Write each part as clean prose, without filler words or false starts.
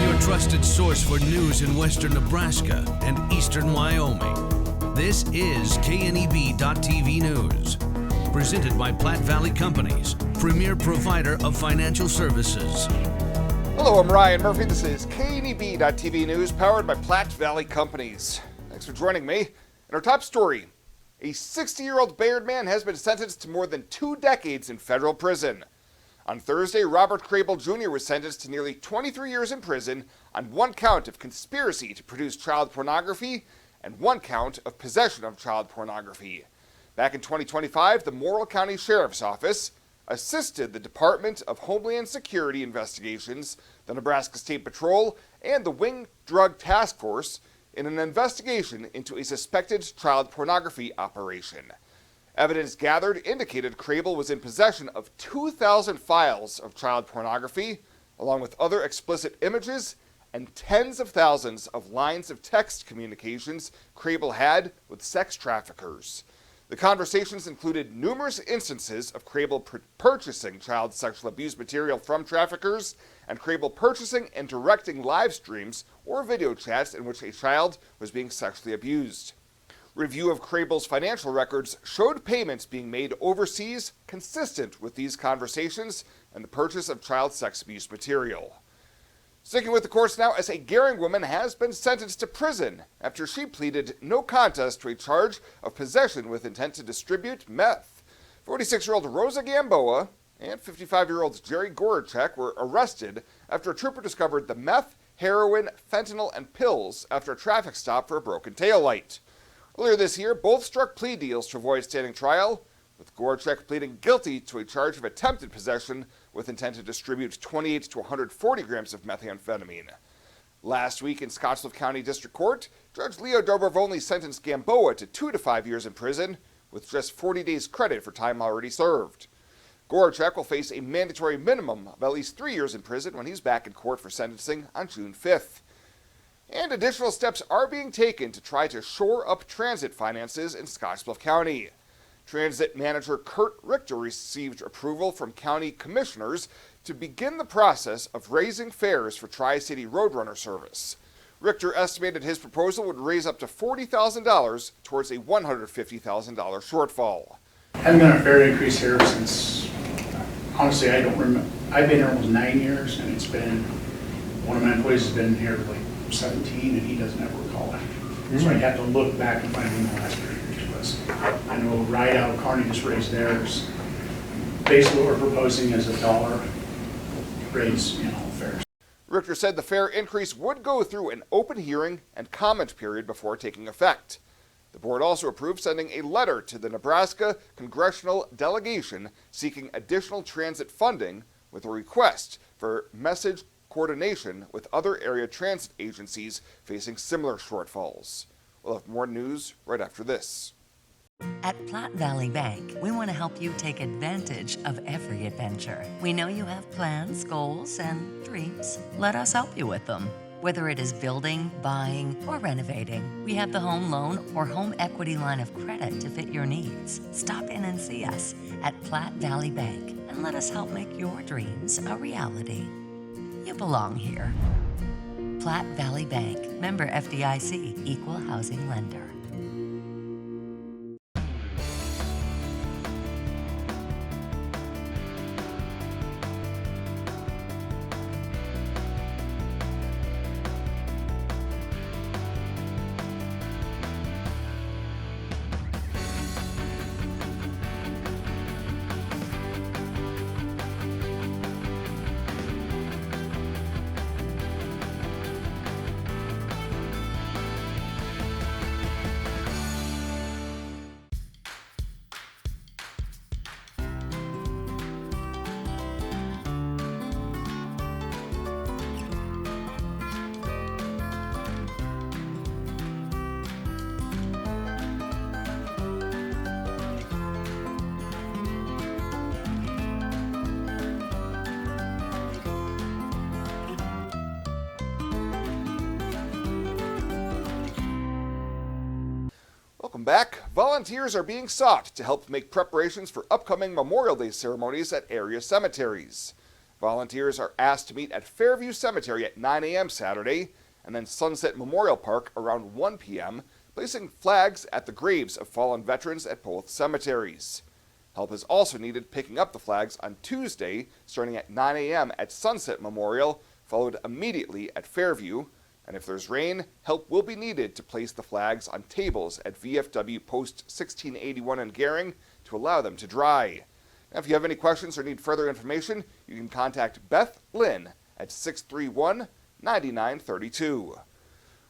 Your trusted source for news in western Nebraska and eastern Wyoming. This is KNEB.TV News. Presented by Platte Valley Companies, premier provider of financial services. Hello, I'm Ryan Murphy. This is KNEB.TV News, powered by Platte Valley Companies. Thanks for joining me. In our top story, a 60-year-old Bayard man has been sentenced to more than 2 decades in federal prison. On Thursday, Robert Crable Jr. was sentenced to nearly 23 years in prison on 1 count of conspiracy to produce child pornography and 1 count of possession of child pornography. Back in 2025, the Morrill County Sheriff's Office assisted the Department of Homeland Security investigations, the Nebraska State Patrol, and the Wing Drug Task Force in an investigation into a suspected child pornography operation. Evidence gathered indicated Crable was in possession of 2,000 files of child pornography, along with other explicit images and tens of thousands of lines of text communications Crable had with sex traffickers. The conversations included numerous instances of Crable purchasing child sexual abuse material from traffickers, and Crable purchasing and directing live streams or video chats in which a child was being sexually abused. Review of Crable's financial records showed payments being made overseas consistent with these conversations and the purchase of child sex abuse material. Sticking with the course now, as a Gering woman has been sentenced to prison after she pleaded no contest to a charge of possession with intent to distribute meth. 46-year-old Rosa Gamboa and 55-year-old Jerry Gorachek were arrested after a trooper discovered the meth, heroin, fentanyl, and pills after a traffic stop for a broken taillight. Earlier this year, both struck plea deals to avoid standing trial, with Gorachek pleading guilty to a charge of attempted possession with intent to distribute 28 to 140 grams of methamphetamine. Last week in Scottsbluff County District Court, Judge Leo Dobrovolny sentenced Gamboa to 2 to 5 years in prison, with just 40 days credit for time already served. Gorachek will face a mandatory minimum of at least 3 years in prison when he's back in court for sentencing on June 5th. And additional steps are being taken to try to shore up transit finances in Scottsbluff County. Transit manager Kurt Richter received approval from county commissioners to begin the process of raising fares for Tri-City Roadrunner service. Richter estimated his proposal would raise up to $40,000 towards a $150,000 shortfall. I haven't done a fare increase here since, honestly, I don't remember. I've been here almost 9 years, and it's been, one of my employees has been here like 17, and he doesn't ever recall it. So I'd have to look back and find when the last fare increase was. I know Ride Out, Kearney just raised theirs. Basically what we're proposing is $1 raise in all fares. Richter said the fare increase would go through an open hearing and comment period before taking effect. The board also approved sending a letter to the Nebraska congressional delegation seeking additional transit funding with a request for message coordination with other area transit agencies facing similar shortfalls. We'll have more news right after this. At Platte Valley Bank, we want to help you take advantage of every adventure. We know you have plans, goals, and dreams. Let us help you with them. Whether it is building, buying, or renovating, we have the home loan or home equity line of credit to fit your needs. Stop in and see us at Platte Valley Bank and let us help make your dreams a reality. You belong here. Platte Valley Bank, member FDIC, equal housing lender. Welcome back. Volunteers are being sought to help make preparations for upcoming Memorial Day ceremonies at area cemeteries. Volunteers are asked to meet at Fairview Cemetery at 9 a.m. Saturday, and then Sunset Memorial Park around 1 p.m., placing flags at the graves of fallen veterans at both cemeteries. Help is also needed picking up the flags on Tuesday, starting at 9 a.m. at Sunset Memorial, followed immediately at Fairview. And if there's rain, help will be needed to place the flags on tables at VFW Post 1681 in Gering to allow them to dry. Now, if you have any questions or need further information, you can contact Beth Lynn at 631-9932.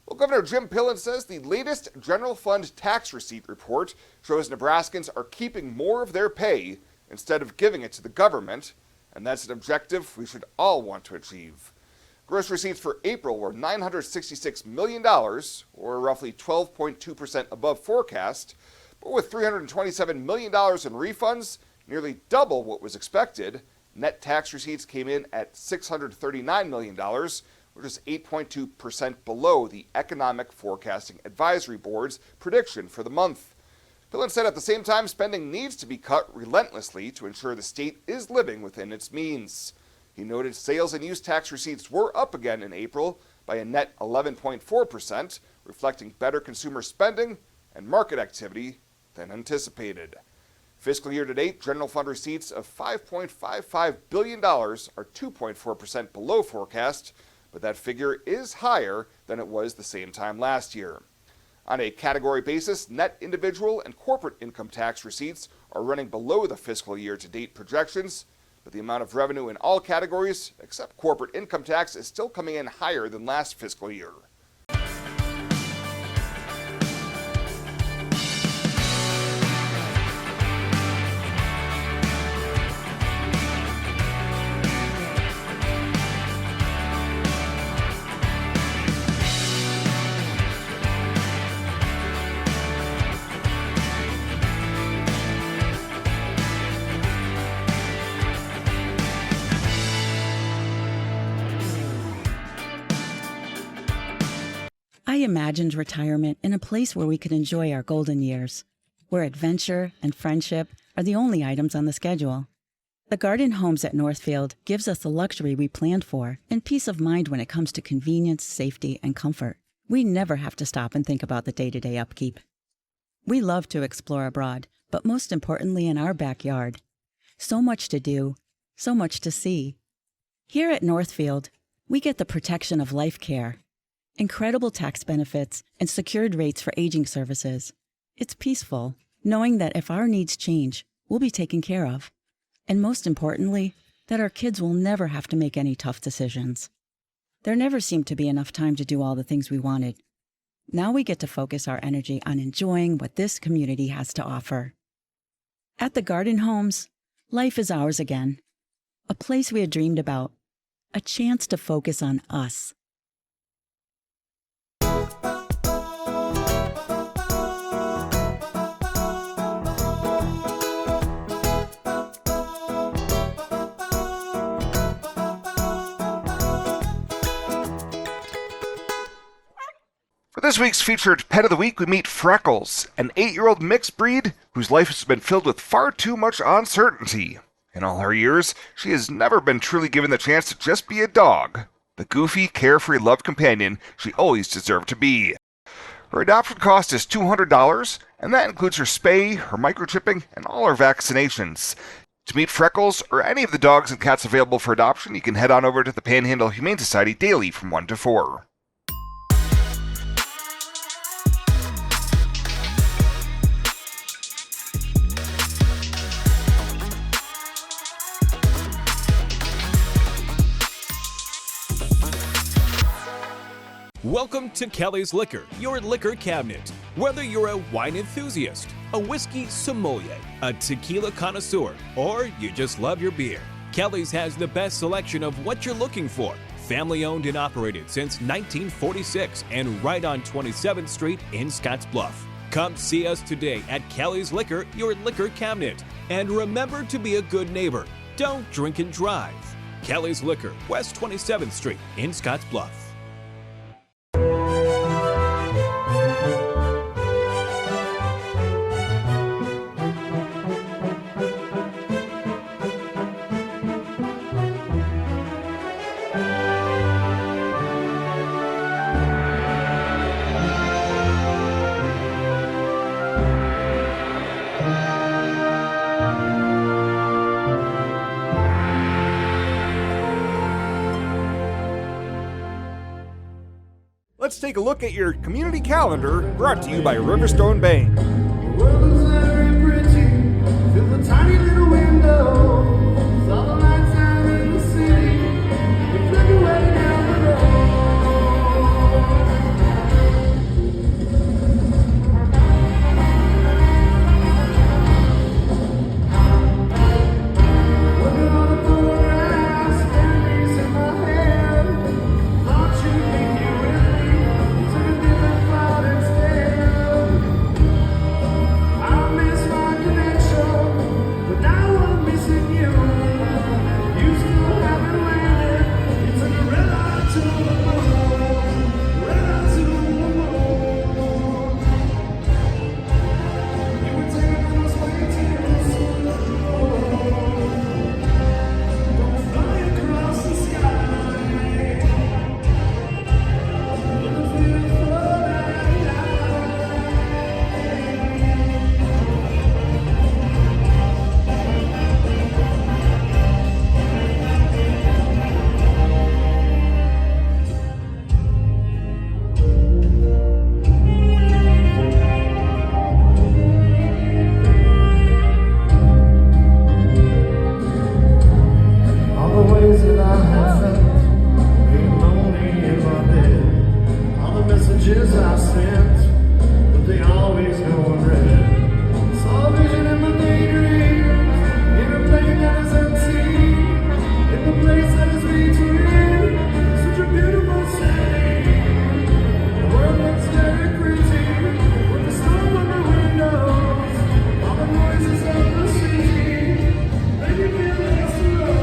Well, Governor Jim Pillen says the latest general fund tax receipt report shows Nebraskans are keeping more of their pay instead of giving it to the government, and that's an objective we should all want to achieve. Gross receipts for April were $966 million, or roughly 12.2% above forecast, but with $327 million in refunds, nearly double what was expected. Net tax receipts came in at $639 million, which is 8.2% below the Economic Forecasting Advisory Board's prediction for the month. Pillen said at the same time spending needs to be cut relentlessly to ensure the state is living within its means. He noted sales and use tax receipts were up again in April by a net 11.4%, reflecting better consumer spending and market activity than anticipated. Fiscal year to date, general fund receipts of $5.55 billion are 2.4% below forecast, but that figure is higher than it was the same time last year. On a category basis, net individual and corporate income tax receipts are running below the fiscal year to date projections, but the amount of revenue in all categories, except corporate income tax, is still coming in higher than last fiscal year. I imagined retirement in a place where we could enjoy our golden years, where adventure and friendship are the only items on the schedule. The Garden Homes at Northfield gives us the luxury we planned for and peace of mind when it comes to convenience, safety, and comfort. We never have to stop and think about the day-to-day upkeep. We love to explore abroad, but most importantly in our backyard. So much to do, so much to see. Here at Northfield, we get the protection of life care, incredible tax benefits, and secured rates for aging services. It's peaceful, knowing that if our needs change, we'll be taken care of. And most importantly, that our kids will never have to make any tough decisions. There never seemed to be enough time to do all the things we wanted. Now we get to focus our energy on enjoying what this community has to offer. At the Garden Homes, life is ours again. A place we had dreamed about. A chance to focus on us. For this week's featured Pet of the Week, we meet Freckles, an 8-year-old mixed breed whose life has been filled with far too much uncertainty. In all her years, she has never been truly given the chance to just be a dog, the goofy, carefree, loved companion she always deserved to be. Her adoption cost is $200, and that includes her spay, her microchipping, and all her vaccinations. To meet Freckles, or any of the dogs and cats available for adoption, you can head on over to the Panhandle Humane Society daily from 1 to 4. Welcome to Kelly's Liquor, your liquor cabinet. Whether you're a wine enthusiast, a whiskey sommelier, a tequila connoisseur, or you just love your beer, Kelly's has the best selection of what you're looking for. Family owned and operated since 1946 and right on 27th Street in Scottsbluff. Come see us today at Kelly's Liquor, your liquor cabinet. And remember to be a good neighbor. Don't drink and drive. Kelly's Liquor, West 27th Street in Scottsbluff. let's take a look at your community calendar, brought to you by Riverstone Bank. The world is very pretty, through the tiny little window. With all the lights out in the city, we flick away down the road. Working on the photographs, memories in my head. Thought you'd be here with me, took a different flight instead. I miss my connection, but now I'm missing you. You still haven't landed. You took a red eye to the moon, red eye to the moon. You were taking us way too slow. Don't fly across the sky. In the beautiful night. All the ways that I have felt, being lonely in my bed. All the messages I sent, but they always go unread. Saw a vision in my daydream, in a plane that is empty, in the place that is between. Such a beautiful city. The world looks very pretty, with the storm on the windows. All the noises of the city, make me feel like slow.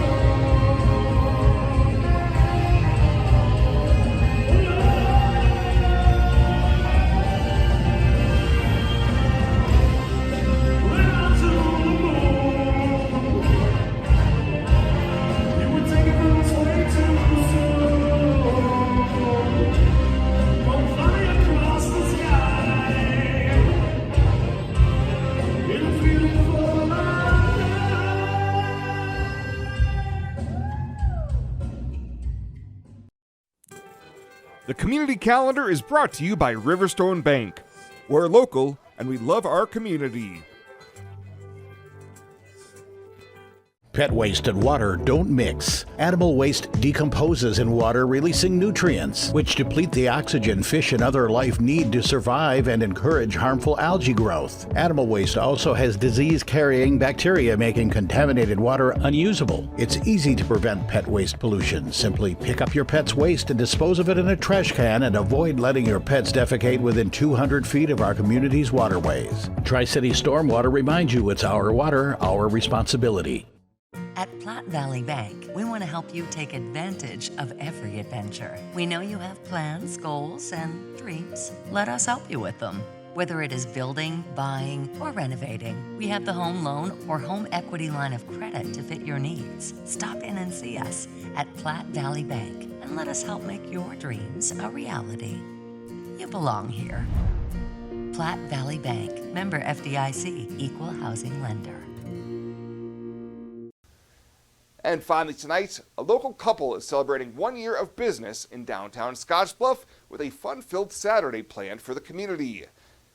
The community calendar is brought to you by Riverstone Bank. We're local and we love our community. Pet waste and water don't mix. Animal waste decomposes in water, releasing nutrients, which deplete the oxygen fish and other life need to survive and encourage harmful algae growth. Animal waste also has disease-carrying bacteria, making contaminated water unusable. It's easy to prevent pet waste pollution. Simply pick up your pet's waste and dispose of it in a trash can, and avoid letting your pets defecate within 200 feet of our community's waterways. Tri-City Stormwater reminds you it's our water, our responsibility. At Platte Valley Bank, we want to help you take advantage of every adventure. We know you have plans, goals, and dreams. Let us help you with them. Whether it is building, buying, or renovating, we have the home loan or home equity line of credit to fit your needs. Stop in and see us at Platte Valley Bank and let us help make your dreams a reality. You belong here. Platte Valley Bank, member FDIC, equal housing lender. And finally tonight, a local couple is celebrating 1 year of business in downtown Scottsbluff with a fun-filled Saturday planned for the community.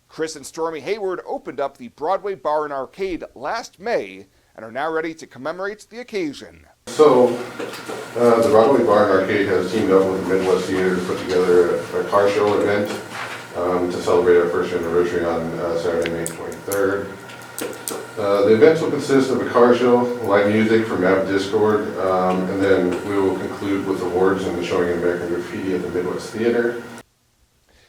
Chris and Stormy Hayward opened up the Broadway Bar and Arcade last May and are now ready to commemorate the occasion. So, the Broadway Bar and Arcade has teamed up with the Midwest Theater to put together a car show event to celebrate our first anniversary on Saturday, May 23rd. The events will consist of a car show, live music from Map Discord, and then we will conclude with awards and the showing of American Graffiti at the Midwest Theater.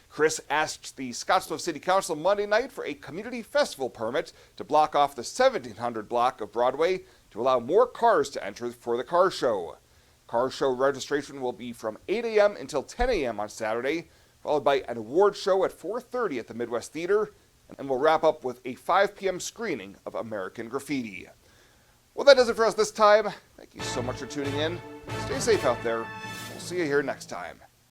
Chris asked the Scottsbluff City Council Monday night for a community festival permit to block off the 1700 block of Broadway to allow more cars to enter for the car show. Car show registration will be from 8 a.m. until 10 a.m. on Saturday, followed by an award show at 4:30 at the Midwest Theater, and we'll wrap up with a 5 p.m. screening of American Graffiti. Well, that does it for us this time. Thank you so much for tuning in. Stay safe out there. We'll see you here next time.